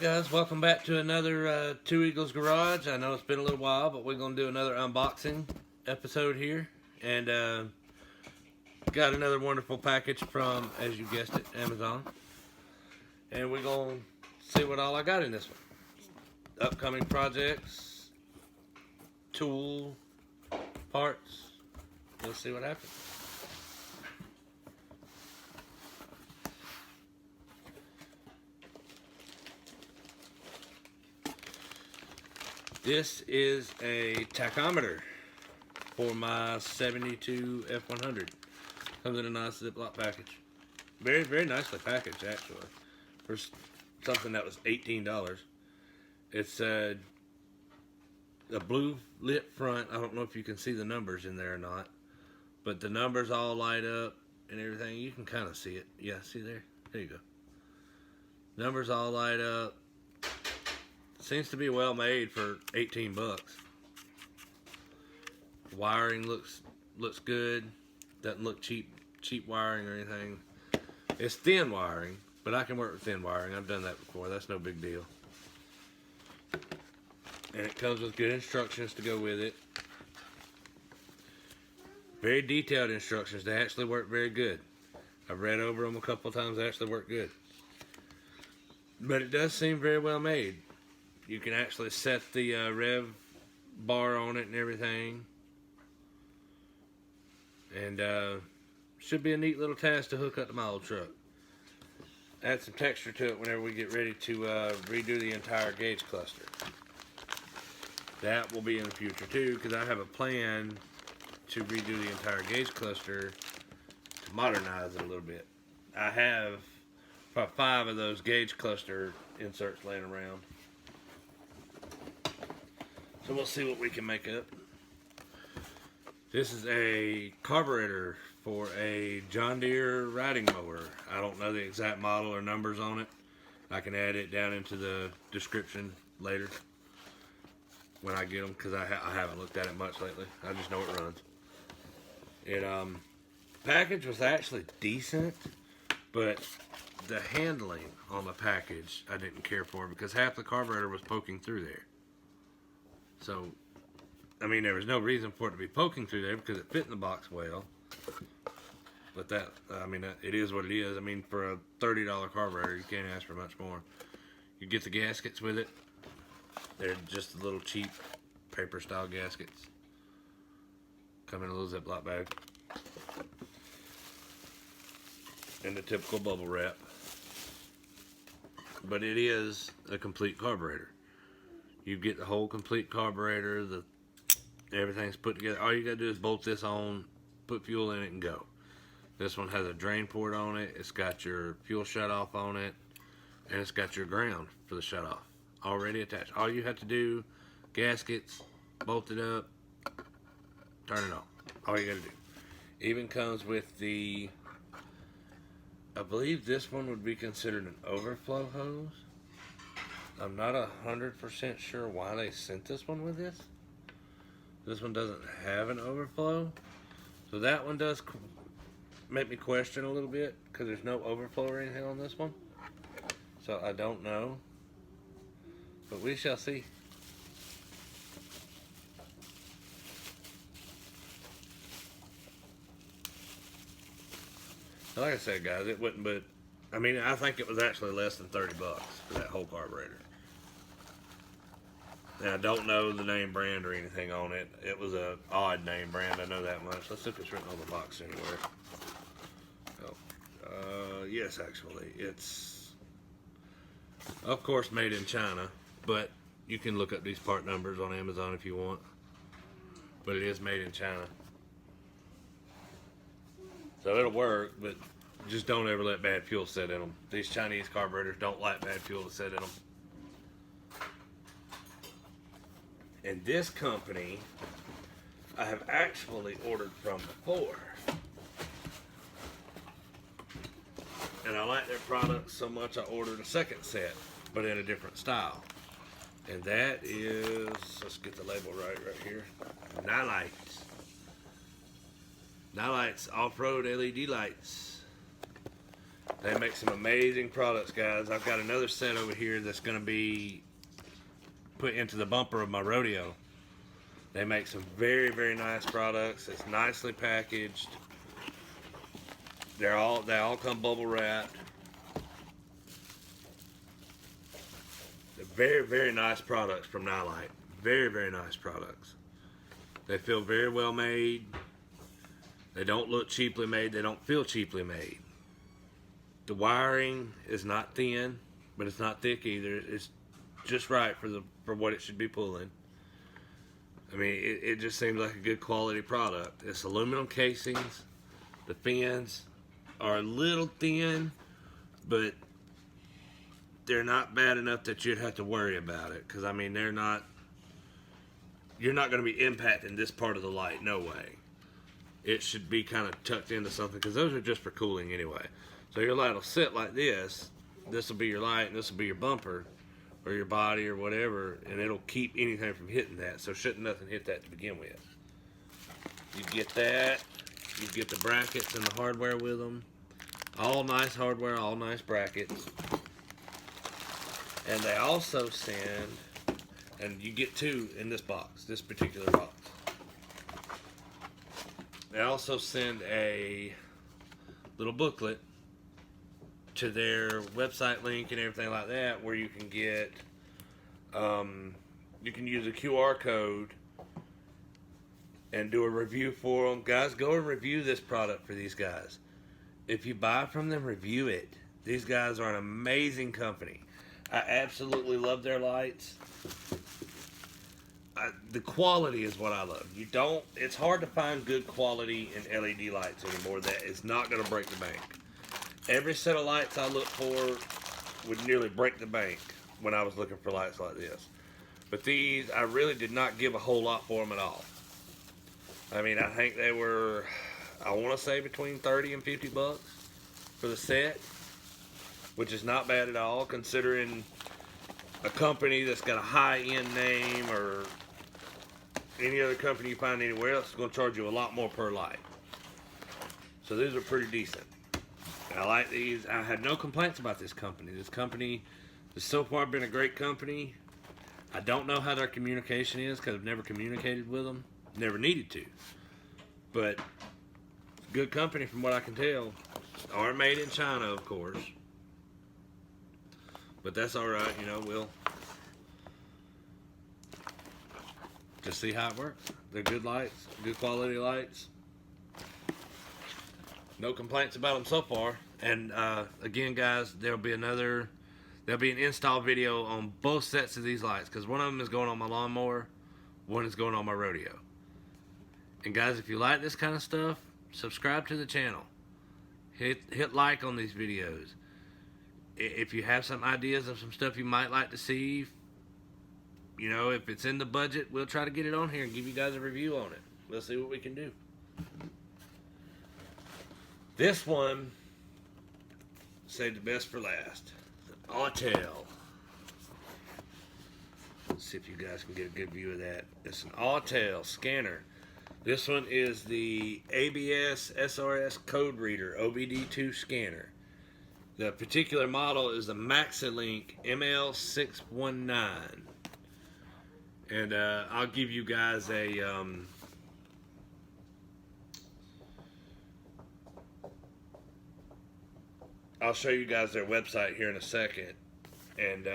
Guys, welcome back to another Two Eagles Garage. I know it's been a little while, but we're going to do another unboxing episode here. And got another wonderful package from, as you guessed it, Amazon. And we're going to see what all I got in this one. Upcoming projects, tool, parts. We'll see what happens. This is a tachometer for my 72 F100. Comes in a nice Ziploc package. Very, very nicely packaged, actually. For something that was $18. It's a blue lit front. I don't know if you can see the numbers in there or not. But the numbers all light up and everything. You can kind of see it. Yeah, see there? There you go. Numbers all light up. Seems to be well made for 18 bucks. Wiring looks good. Doesn't look cheap wiring or anything. It's thin wiring, but I can work with thin wiring. I've done that before. That's no big deal. And it comes with good instructions to go with it. Very detailed instructions. They actually work very good. I've read over them a couple of times. They actually work good. But it does seem very well made. You can actually set the rev bar on it and everything. And should be a neat little task to hook up to my old truck. Add some texture to it whenever we get ready to redo the entire gauge cluster. That will be in the future too, because I have a plan to redo the entire gauge cluster to modernize it a little bit. I have about 5 of those gauge cluster inserts laying around. So we'll see what we can make up. This is a carburetor for a John Deere riding mower. I don't know the exact model or numbers on it. I can add it down into the description later when I get them, because I haven't looked at it much lately. I just know it runs. It package was actually decent, but the handling on the package I didn't care for, because half the carburetor was poking through there. So, I mean, there was no reason for it to be poking through there because it fit in the box well. But that, I mean, it is what it is. I mean, for a $30 carburetor, you can't ask for much more. You get the gaskets with it. They're just little cheap paper style gaskets. Come in a little Ziploc bag. And the typical bubble wrap. But it is a complete carburetor. You get the whole complete carburetor, everything's put together. All you gotta do is bolt this on, put fuel in it, and go. This one has a drain port on it. It's got your fuel shutoff on it, and it's got your ground for the shutoff already attached. All you have to do, gaskets, bolt it up, turn it on. All you gotta do. Even comes with the, I believe this one would be considered an overflow hose. I'm not 100% sure why they sent this one with this. This one doesn't have an overflow. So that one does make me question a little bit, because there's no overflow or anything on this one. So I don't know. But we shall see. Like I said, guys, it wouldn't, but I mean, I think it was actually less than 30 bucks for that whole carburetor. Now, I don't know the name brand or anything on it. It was a odd name brand, I know that much. Let's see if it's written on the box anywhere. Oh, yes, actually. It's, of course, made in China, but you can look up these part numbers on Amazon if you want. But it is made in China. So it'll work, but just don't ever let bad fuel sit in them. These Chinese carburetors don't like bad fuel to sit in them. And this company, I have actually ordered from before. And I like their products so much I ordered a second set, but in a different style. And that is, let's get the label right here, Nylites. Nylites off-road LED lights. They make some amazing products, guys. I've got another set over here that's going to be put into the bumper of my rodeo. They make some very, very nice products. It's nicely packaged. They all come bubble wrapped. They're very, very nice products from Nylite. Very, very nice products. They feel very well made. They don't look cheaply made. They don't feel cheaply made. The wiring is not thin, but it's not thick either. It's just right for what it should be pulling. I mean, it just seems like a good quality product. It's aluminum casings. The fins are a little thin, but they're not bad enough that you'd have to worry about it. Because, I mean, you're not going to be impacting this part of the light. No way. It should be kind of tucked into something, because those are just for cooling anyway. So your light will sit like this. This will be your light, and this will be your bumper, or your body, or whatever, and it'll keep anything from hitting that. So shouldn't nothing hit that to begin with. You get that. You get the brackets and the hardware with them. All nice hardware, all nice brackets. And they also send, and you get two in this box, this particular box. They also send a little booklet to their website link and everything like that, where you can get, you can use a QR code and do a review for them. Guys, go and review this product for these guys. If you buy from them, review it. These guys are an amazing company. I absolutely love their lights. The quality is what I love. It's hard to find good quality in LED lights anymore that is not going to break the bank. Every set of lights I look for would nearly break the bank when I was looking for lights like this. But these, I really did not give a whole lot for them at all. I mean, I think they were, I want to say between 30 and 50 bucks for the set, which is not bad at all, considering a company that's got a high-end name or any other company you find anywhere else is going to charge you a lot more per light. So these are pretty decent. I like these. I had no complaints about this company. This company has so far been a great company. I don't know how their communication is, because I've never communicated with them. Never needed to. But good company from what I can tell. Are made in China, of course. But that's alright, you know, we'll just see how it works. They're good lights, good quality lights. No complaints about them so far. And again, guys, there'll be an install video on both sets of these lights, because one of them is going on my lawnmower, one is going on my rodeo. And guys, if you like this kind of stuff, subscribe to the channel. Hit like on these videos. If you have some ideas of some stuff you might like to see, you know, if it's in the budget, we'll try to get it on here and give you guys a review on it. We'll see what we can do. This one, saved the best for last. The Autel. Let's see if you guys can get a good view of that. It's an Autel scanner. This one is the ABS SRS code reader OBD2 scanner. The particular model is the MaxiLink ML619. And I'll give you guys a I'll show you guys their website here in a second. And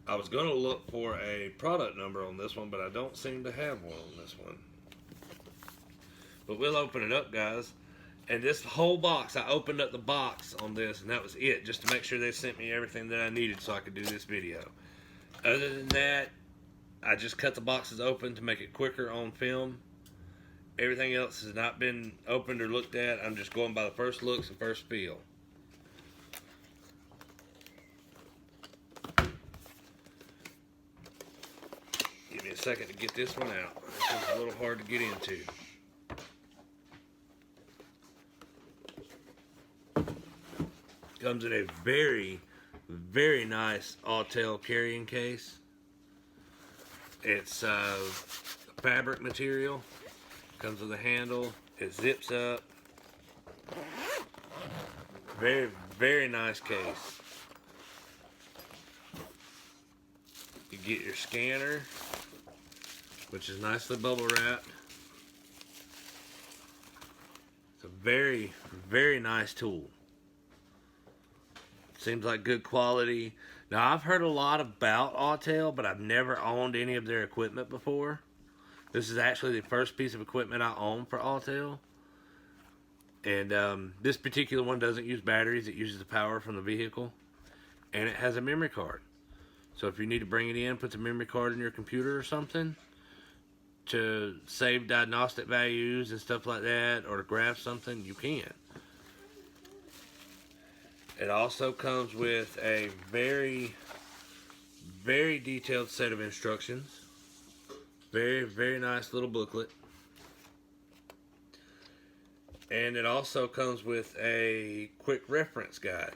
I was going to look for a product number on this one, but I don't seem to have one on this one. But we'll open it up, guys. And this whole box, I opened up the box on this, and that was it, just to make sure they sent me everything that I needed so I could do this video. Other than that, I just cut the boxes open to make it quicker on film. Everything else has not been opened or looked at. I'm just going by the first looks and first feel. Give me a second to get this one out. This is a little hard to get into. Comes in a very, very nice Autel carrying case. It's fabric material. Comes with a handle. It zips up. Very, very nice case. You get your scanner, which is nicely bubble wrapped. It's a very, very nice tool. Seems like good quality. Now, I've heard a lot about Autel, but I've never owned any of their equipment before. This is actually the first piece of equipment I own for Autel. And this particular one doesn't use batteries. It uses the power from the vehicle. And it has a memory card. So if you need to bring it in, put the memory card in your computer or something to save diagnostic values and stuff like that, or to graph something, you can. It also comes with a very, very detailed set of instructions. Very, very nice little booklet. And it also comes with a quick reference guide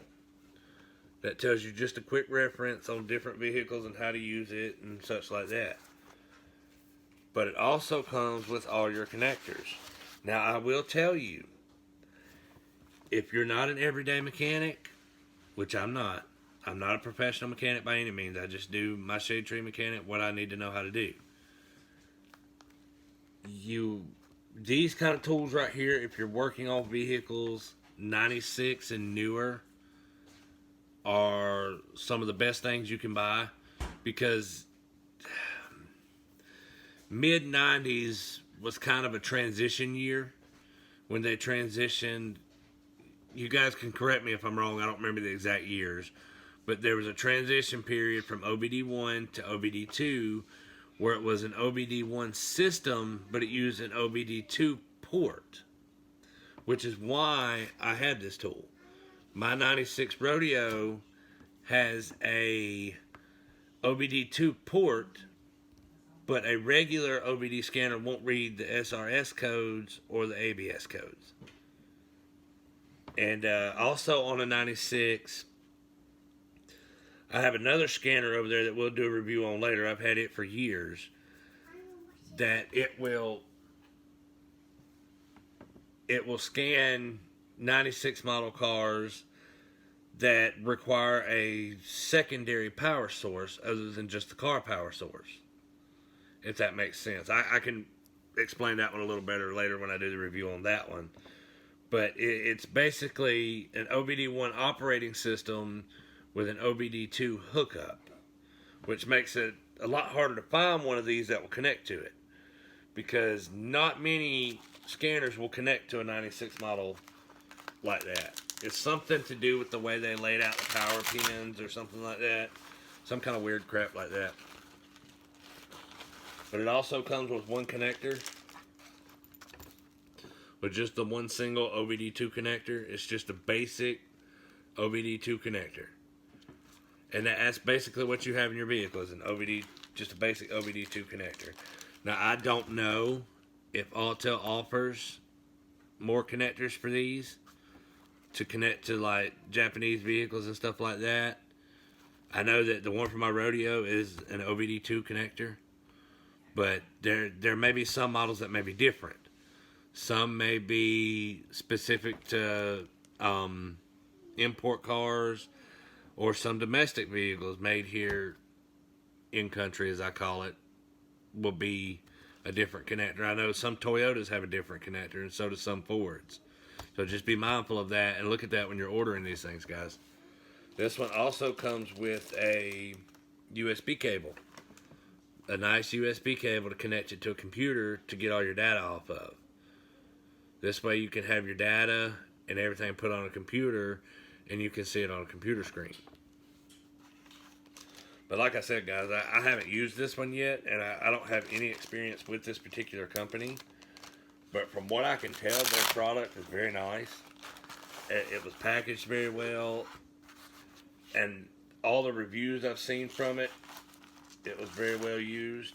that tells you just a quick reference on different vehicles and how to use it and such like that. But it also comes with all your connectors. Now, I will tell you, if you're not an everyday mechanic, which I'm not a professional mechanic by any means. I just do my shade tree mechanic, what I need to know how to do. These kind of tools right here, if you're working on vehicles 96 and newer, are some of the best things you can buy, because mid 90s was kind of a transition year when they transitioned. You guys can correct me if I'm wrong, I don't remember the exact years, but there was a transition period from OBD1 to OBD2 where it was an OBD1 system, but it used an OBD2 port, which is why I had this tool. My 96 Rodeo has a OBD2 port, but a regular OBD scanner won't read the SRS codes or the ABS codes. And also on a 96, I have another scanner over there that we'll do a review on later. I've had it for years. That it will scan 96 model cars that require a secondary power source other than just the car power source. If that makes sense. I can explain that one a little better later when I do the review on that one. But it's basically an OBD1 operating system with an OBD2 hookup, which makes it a lot harder to find one of these that will connect to it, because not many scanners will connect to a 96 model like that. It's something to do with the way they laid out the power pins or something like that. Some kind of weird crap like that. But it also comes with one connector, with just the one single OBD2 connector. It's just a basic OBD2 connector. And that's basically what you have in your vehicle, is an OBD, just a basic OBD2 connector. Now, I don't know if Autel offers more connectors for these to connect to like Japanese vehicles and stuff like that. I know that the one for my Rodeo is an OBD2 connector, but there may be some models that may be different. Some may be specific to import cars, or some domestic vehicles made here in country, as I call it, will be a different connector. I know some Toyotas have a different connector, and so do some Fords. So just be mindful of that and look at that when you're ordering these things, guys. This one also comes with a USB cable. A nice USB cable to connect it to a computer to get all your data off of. This way you can have your data and everything put on a computer, and you can see it on a computer screen. But like I said, guys, I haven't used this one yet, and I don't have any experience with this particular company. But from what I can tell, their product is very nice. It was packaged very well, and all the reviews I've seen from it, it was very well used.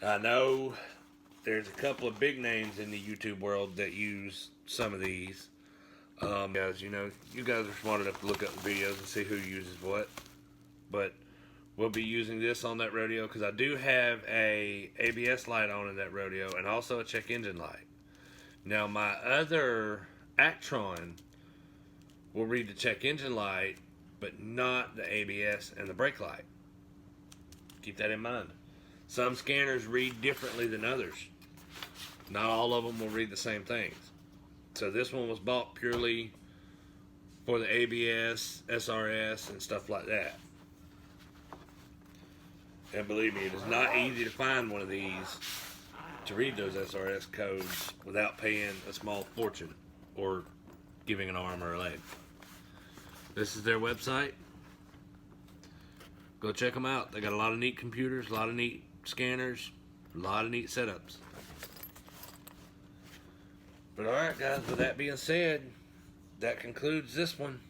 I know there's a couple of big names in the YouTube world that use some of these. Guys, you know, you guys are smart enough to look up the videos and see who uses what. But we'll be using this on that Rodeo because I do have a ABS light on in that Rodeo, and also a check engine light. Now, my other Actron will read the check engine light, but not the ABS and the brake light. Keep that in mind. Some scanners read differently than others. Not all of them will read the same things. So this one was bought purely for the ABS, SRS, and stuff like that. And believe me, it is not easy to find one of these to read those SRS codes without paying a small fortune or giving an arm or a leg. This is their website. Go check them out. They got a lot of neat computers, a lot of neat scanners, a lot of neat setups. But alright guys, with that being said, that concludes this one.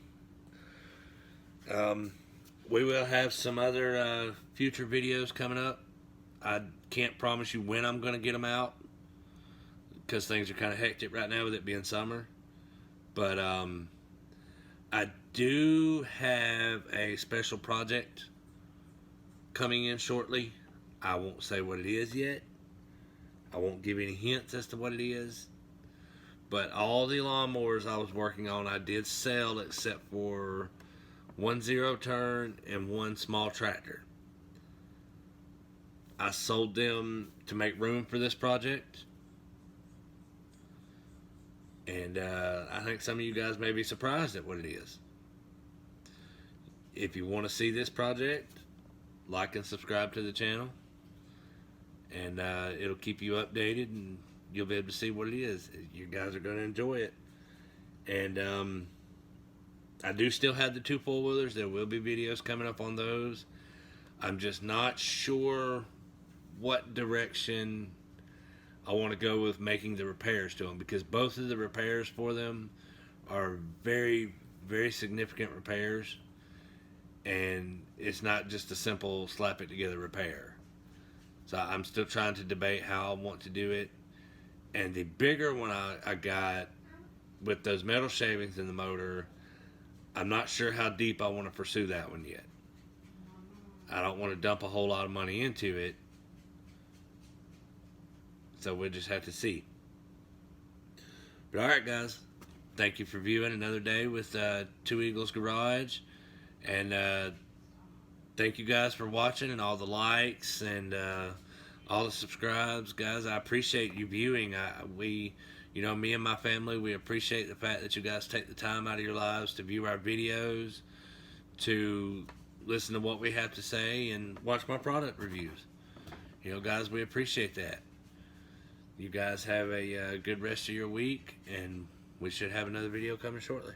We will have some other future videos coming up. I can't promise you when I'm going to get them out, because things are kind of hectic right now with it being summer. But I do have a special project coming in shortly. I won't say what it is yet. I won't give any hints as to what it is. But all the lawnmowers I was working on, I did sell except for one 0-turn and one small tractor. I sold them to make room for this project. And I think some of you guys may be surprised at what it is. If you want to see this project, like and subscribe to the channel. And it'll keep you updated, and you'll be able to see what it is. You guys are going to enjoy it. And I do still have the 2 4-wheelers. There will be videos coming up on those. I'm just not sure what direction I want to go with making the repairs to them, because both of the repairs for them are very, very significant repairs. And it's not just a simple slap it together repair. So I'm still trying to debate how I want to do it. And the bigger one I got with those metal shavings in the motor, I'm not sure how deep I want to pursue that one yet. I don't want to dump a whole lot of money into it. So we'll just have to see. But alright guys, thank you for viewing another day with Two Eagles Garage. And thank you guys for watching, and all the likes and all the subscribes, guys. I appreciate you viewing. Me and my family, we appreciate the fact that you guys take the time out of your lives to view our videos, to listen to what we have to say, and watch my product reviews. Guys, we appreciate that. You guys have a good rest of your week, and we should have another video coming shortly.